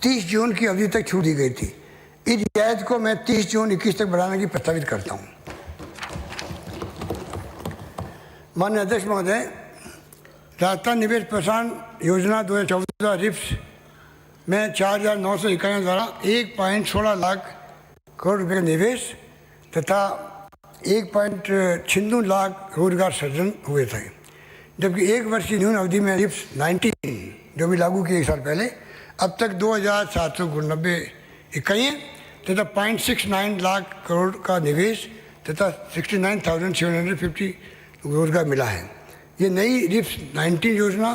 30 जून की अवधि तक छूट दी गई थी। इस रियायत को मैं 30 जून 21 तक बढ़ाने की प्रस्तावित करता हूँ। माननीय अध्यक्ष महोदय, राजस्थान निवेश प्रोत्साहन योजना 2014 रिप्स में 4,900 इकाइयों द्वारा 1.16 लाख करोड़ रुपये का निवेश तथा 1.56 लाख रोजगार सृजन हुए थे, जबकि एक वर्ष की न्यून अवधि में रिप्स 19 जो भी लागू किए 1 साल पहले अब तक 2,790 इकाइयाँ तथा 0.69 लाख करोड़ का निवेश तथा 69,750 रोजगार मिला है। ये नई रिप्स 19 योजना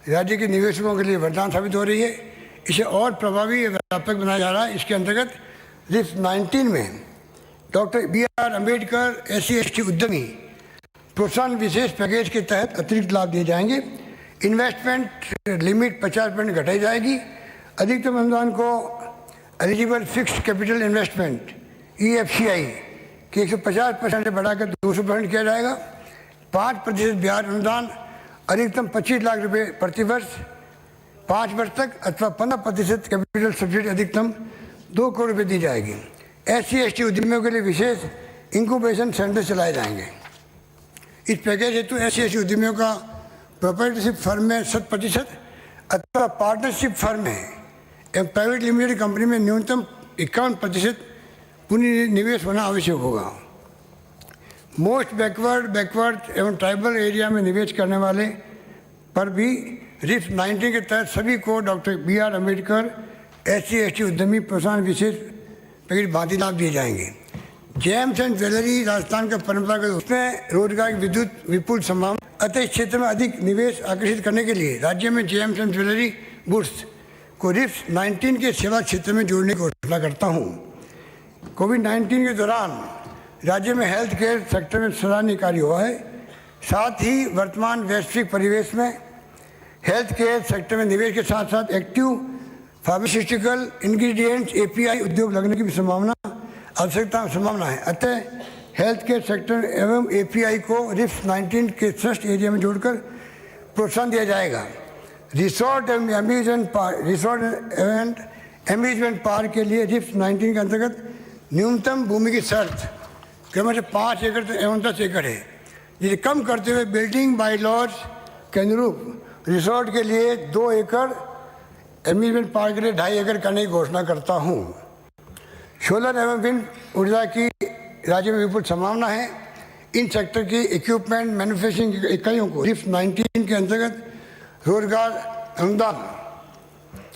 राज्य के निवेशकों के लिए वरदान साबित हो रही है। इसे और प्रभावी और व्यापक बनाया जा रहा है। इसके अंतर्गत रिप्स 19 में डॉक्टर BR अम्बेडकर SC/ST उद्यमी प्रोत्साहन विशेष पैकेज के तहत अतिरिक्त लाभ दिए जाएंगे। इन्वेस्टमेंट लिमिट 50% घटाई जाएगी। अधिकतम अनुदान को eligible fixed capital investment EFCI के 150% से बढ़ाकर 200% किया जाएगा। 5% ब्याज अनुदान अधिकतम 25 लाख रुपए प्रति वर्ष 5 वर्ष तक अथवा 15% कैपिटल सब्सिडी अधिकतम 2 करोड़ रुपये दी जाएगी। SC/ST उद्यमियों के लिए विशेष इंक्यूबेशन सेंटर चलाए जाएंगे। इस पैकेज हेतु SC/ST उद्यमियों का प्रोप्राइटरशिप फर्म में 100% अथवा पार्टनरशिप फर्म में एवं प्राइवेट लिमिटेड कंपनी में न्यूनतम 51% पूंजी निवेश होना आवश्यक होगा। मोस्ट बैकवर्ड एवं ट्राइबल एरिया में निवेश करने वाले पर भी रिप्स 19 के तहत सभी को डॉक्टर BR अम्बेडकर SC/ST उद्यमी प्रोत्साहन विशेष पैकेज भांति लाभ दिए जाएंगे। जेम्स एंड ज्वेलरी राजस्थान का परंपरागत उसमें रोजगार की विद्युत विपुल संभावना, अतः इस क्षेत्र में अधिक निवेश आकर्षित करने के लिए राज्य में जेम्स एंड ज्वेलरी गुड्स को रिप्स 19 के सेवा क्षेत्र में जोड़ने की घोषणा करता हूँ। कोविड-19 के दौरान राज्य में हेल्थ केयर सेक्टर में सराहनीय कार्य हुआ है। साथ ही वर्तमान वैश्विक परिवेश में हेल्थ केयर सेक्टर में निवेश के साथ साथ एक्टिव फार्मास्यूटिकल इंग्रेडिएंट्स API उद्योग लगने की भी संभावना है। अतः हेल्थ केयर सेक्टर एवं API को रिप्स 19 के थ्रस्ट एरिया में जोड़कर प्रोत्साहन दिया जाएगा। रिसोर्ट एवं एम्यूजमेंट पार्क के लिए रिप्स 19 के अंतर्गत न्यूनतम भूमि की शर्त क्रमशः 5 एकड़ एवं 10 एकड़ है, जिसे कम करते हुए बिल्डिंग बाई लॉज के अनुरूप रिसोर्ट के लिए 2 एकड़, एम्यूजमेंट पार्क के लिए 2.5 एकड़ करने की घोषणा करता हूँ। सोलर एवं विंड ऊर्जा की राज्य में विपुल संभावना है। इन सेक्टर की इक्विपमेंट मैन्युफैक्चरिंग इकाइयों को रिप्स 19 के अंतर्गत रोजगार अनुदान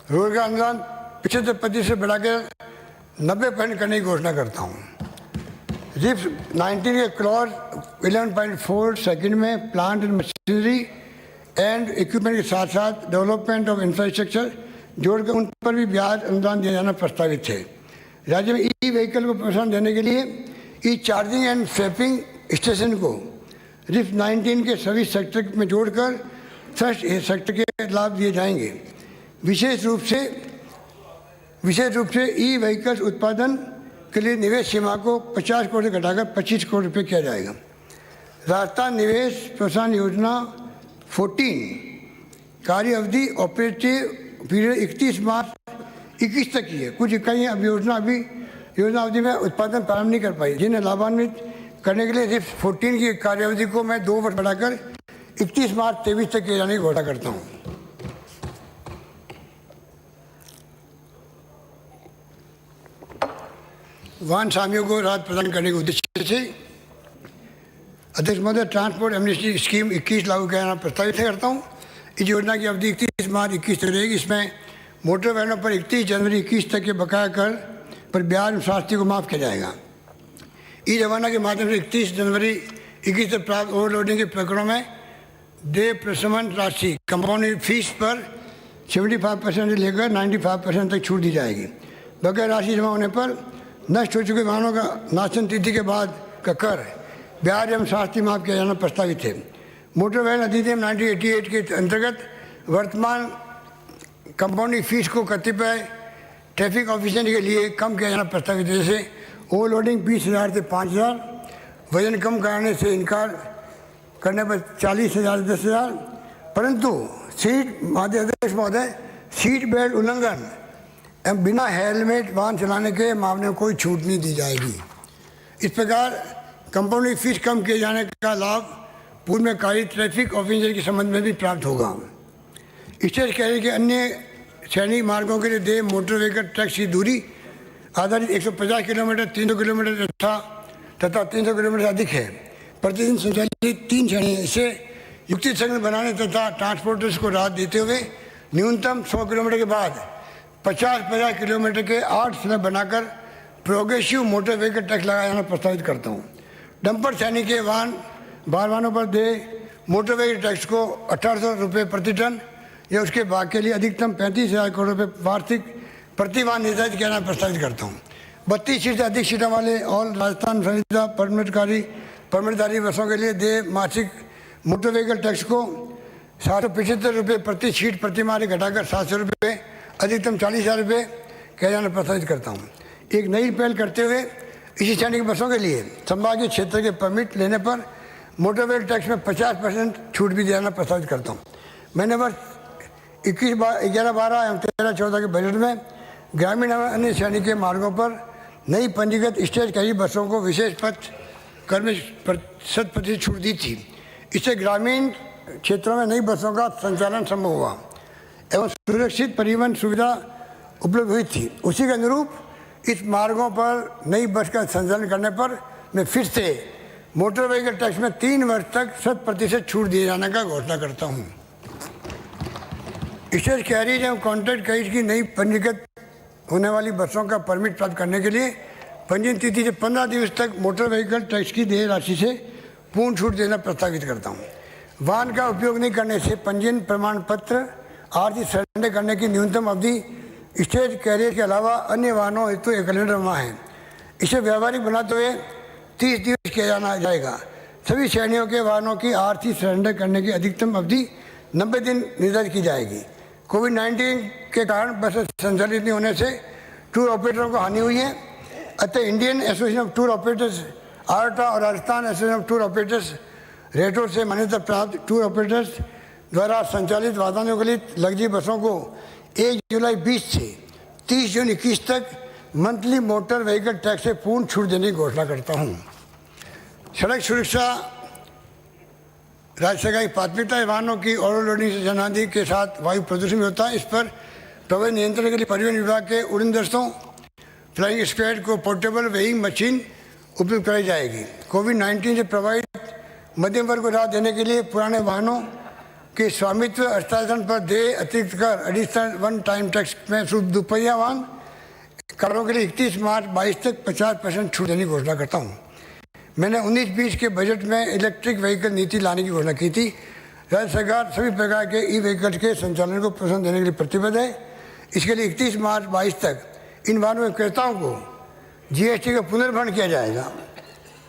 75% से बढ़ाकर 90% करने की घोषणा करता हूँ। रिप्स 19 के क्लॉज 11.4 सेकंड में plant and machinery and equipment के साथ साथ डेवलपमेंट ऑफ इंफ्रास्ट्रक्चर जोड़कर उन पर भी ब्याज अनुदान दिया जाना प्रस्तावित है। राज्य में ई-व्हीकल को प्रोत्साहन देने के लिए चार्जिंग एंड स्वैपिंग स्टेशन को रिप्स 19 के सभी सेक्टर में जोड़कर थ्रस्ट सेक्टर के लाभ दिए जाएंगे। विशेष रूप से ई-व्हीकल्स उत्पादन के लिए निवेश सीमा को 50 करोड़ से घटाकर 25 करोड़ रुपये किया जाएगा। राजस्थान निवेश प्रोत्साहन योजना 14 कार्य अवधि ऑपरेटिव पीरियड 31 मार्च 21 तक की है। कुछ इकाइयाँ अब योजना अवधि में उत्पादन प्रारंभ नहीं कर पाई, जिन्हें लाभान्वित करने के लिए रिप्स 14 की कार्य अवधि को मैं 2 वर्ष बढ़ाकर 31 मार्च 23 तक किए जाने की घोषणा करता हूँ। वाहन स्वामियों को राहत प्रदान करने के उद्देश्य से अध्यक्ष महोदय ट्रांसपोर्ट एमनेस्टी स्कीम 21 लागू किया जाना प्रस्तावित करता हूँ। इस योजना की अवधि 31 मार्च 21 तक रहेगी। इसमें मोटर वाहनों पर 31 जनवरी 21 तक के बकाया कर पर ब्याज शास्त्री को माफ़ किया जाएगा। ई रवाना के माध्यम से 31 जनवरी 21 तक प्राप्त ओवरलोडिंग के प्रकरणों में देय प्रशमन राशि कंपाउंड फीस पर 75% से लेकर 95% तक छूट दी जाएगी। बकाया राशि जमा होने पर नष्ट हो चुके वाहनों का नाशन तिथि के बाद का कर ब्याज एवं शास्त्री माफ किया जाना प्रस्तावित है। मोटर वाहन अधिनियम 1988 के अंतर्गत वर्तमान कंपाउंडिंग फीस को कतिपय ट्रैफिक ऑफिसर के लिए कम किया जाना प्रस्तावित है। जैसे ओवरलोडिंग 20,000 से 5,000, वजन कम कराने से इनकार करने पर 40,000 से 10,000, परंतु सीट अध्यक्ष महोदय सीट बेल्ट उल्लंघन बिना हेलमेट वाहन चलाने के मामले में कोई छूट नहीं दी जाएगी। इस प्रकार कंपाउंडिंग फीस कम किए जाने का लाभ पूर्व में कार्यरत ट्रैफिक ऑफिसर के संबंध में भी प्राप्त होगा। स्टेट कैरियर के अन्य श्रेणी मार्गों के लिए देय मोटर व्हीकल टैक्स की दूरी आधारित 150 किलोमीटर, 300 किलोमीटर तथा 300 किलोमीटर से अधिक है। प्रतिदिन संचालित 3 श्रेणी इसे युक्ति संगत बनाने तथा ट्रांसपोर्टर्स को राहत देते हुए न्यूनतम 100 किलोमीटर के बाद 50 किलोमीटर के 8 समय बनाकर प्रोग्रेसिव मोटर व्हीकल टैक्स लगाया जाना प्रस्तावित करता हूँ। डंपर श्रेणी के वाहनों पर दे मोटर व्हीकल टैक्स को 1800 रुपये प्रति टन या उसके भाग के लिए अधिकतम 35,000 करोड़ रुपये वार्षिक प्रति वाहन निर्धारित किया जाना प्रस्तावित करता हूँ। 32 सीट से अधिक सीटों वाले ऑल राजस्थान संहिता परमिटधारी बसों के लिए दे मासिक मोटर व्हीकल टैक्स को 775 रुपये प्रति सीट प्रति माह घटाकर 700 रुपये अधिकतम 40,000 रुपये किया जाना प्रस्तावित करता हूँ। एक नई पहल करते हुए इसी श्रेणी की बसों के लिए संभागीय क्षेत्र के परमिट लेने पर मोटर व्हीकल टैक्स में 50% छूट भी देना प्रस्तावित करता हूँ। मैंने वर्ष 11-12 एवं 13-14 के बजट में ग्रामीण एवं अन्य श्रेणी के मार्गों पर नई पंजीकृत स्टेट कैरियर बसों को विशेष पथ कर में 100% छूट दी थी। इससे ग्रामीण क्षेत्रों में नई बसों का संचालन संभव हुआ एवं सुरक्षित परिवहन सुविधा उपलब्ध हुई थी। उसी के अनुरूप इस मार्गों पर नई बस का संचालन करने पर मैं फिर से मोटर व्हीकल टैक्स में 3 वर्ष तक 100% छूट दिए जाने का घोषणा करता हूँ। स्टेट कैरियर एवं कॉन्ट्रैक्ट कैरियर की नई पंजीकृत होने वाली बसों का परमिट प्राप्त करने के लिए पंजीयन तिथि से 15 दिवस तक मोटर व्हीकल टैक्स की देय राशि से पूर्ण छूट देना प्रस्तावित करता हूँ। वाहन का उपयोग नहीं करने से पंजीयन प्रमाण पत्र आरजी सरेंडर करने की न्यूनतम अवधि स्टेट कैरियर के अलावा अन्य वाहनों हेतु 1 कैलेंडर माह है। इसे व्यावहारिक बनाते हुए 30 दिवस किया जाएगा। सभी श्रेणियों के वाहनों की आरसी सरेंडर करने की अधिकतम अवधि 90 दिन निर्धारित की जाएगी। कोविड-19 के कारण बसें संचालित नहीं होने से टूर ऑपरेटरों को हानि हुई है। अतः Indian association of tour operators आर्टा और Rajasthan association of tour operators रेटो से मान्यता प्राप्त टूर ऑपरेटर्स द्वारा संचालित वातानुकूलित लग्जरी बसों को 1 जुलाई 20 से 30 जून 21 तक मंथली मोटर व्हीकल टैक्स से पूर्ण छूट देने की घोषणा करता हूँ। सड़क सुरक्षा राज्य सरकार की प्राथमिकता है। वाहनों की ओवरलोडिंग से जनहानि के साथ वायु प्रदूषण भी होता है। इस पर प्रभावी नियंत्रण के लिए परिवहन विभाग के उड़न दस्तों फ्लाइंग स्क्वाड को पोर्टेबल वेइंग मशीन उपलब्ध कराई जाएगी। कोविड-19 से प्रभावित मध्यम वर्ग को राहत देने के लिए पुराने वाहनों के स्वामित्व हस्तांतरण पर देय अतिरिक्त कर एडिशनल वन टाइम टैक्स में शुद्ध दुपहिया वाहन कारों के लिए 31 मार्च 22 तक 50% छूट देने की घोषणा करता हूँ। मैंने 19-20 के बजट में इलेक्ट्रिक व्हीकल नीति लाने की घोषणा की थी। राज्य सरकार सभी प्रकार के ई व्हीकल के संचालन को प्रोत्साहन देने के लिए प्रतिबद्ध है। इसके लिए 31 मार्च 22 तक इन वाहनों के क्रेताओं को जीएसटी का पुनर्भरण किया जाएगा।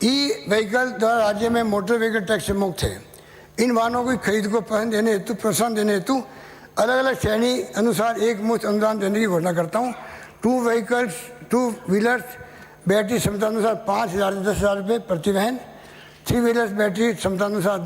ई व्हीकल द्वारा राज्य में मोटर व्हीकल टैक्स से मुक्त है। इन वाहनों की खरीद को प्रोत्साहन देने हेतु अलग अलग श्रेणी अनुसार एक मुफ्त अनुदान देने की घोषणा करता हूँ। 2 व्हीलर्स बैटरी क्षमता अनुसार 5,000 से 10,000 रुपये प्रति वहन, 3 व्हीलर्स बैटरी क्षमता अनुसार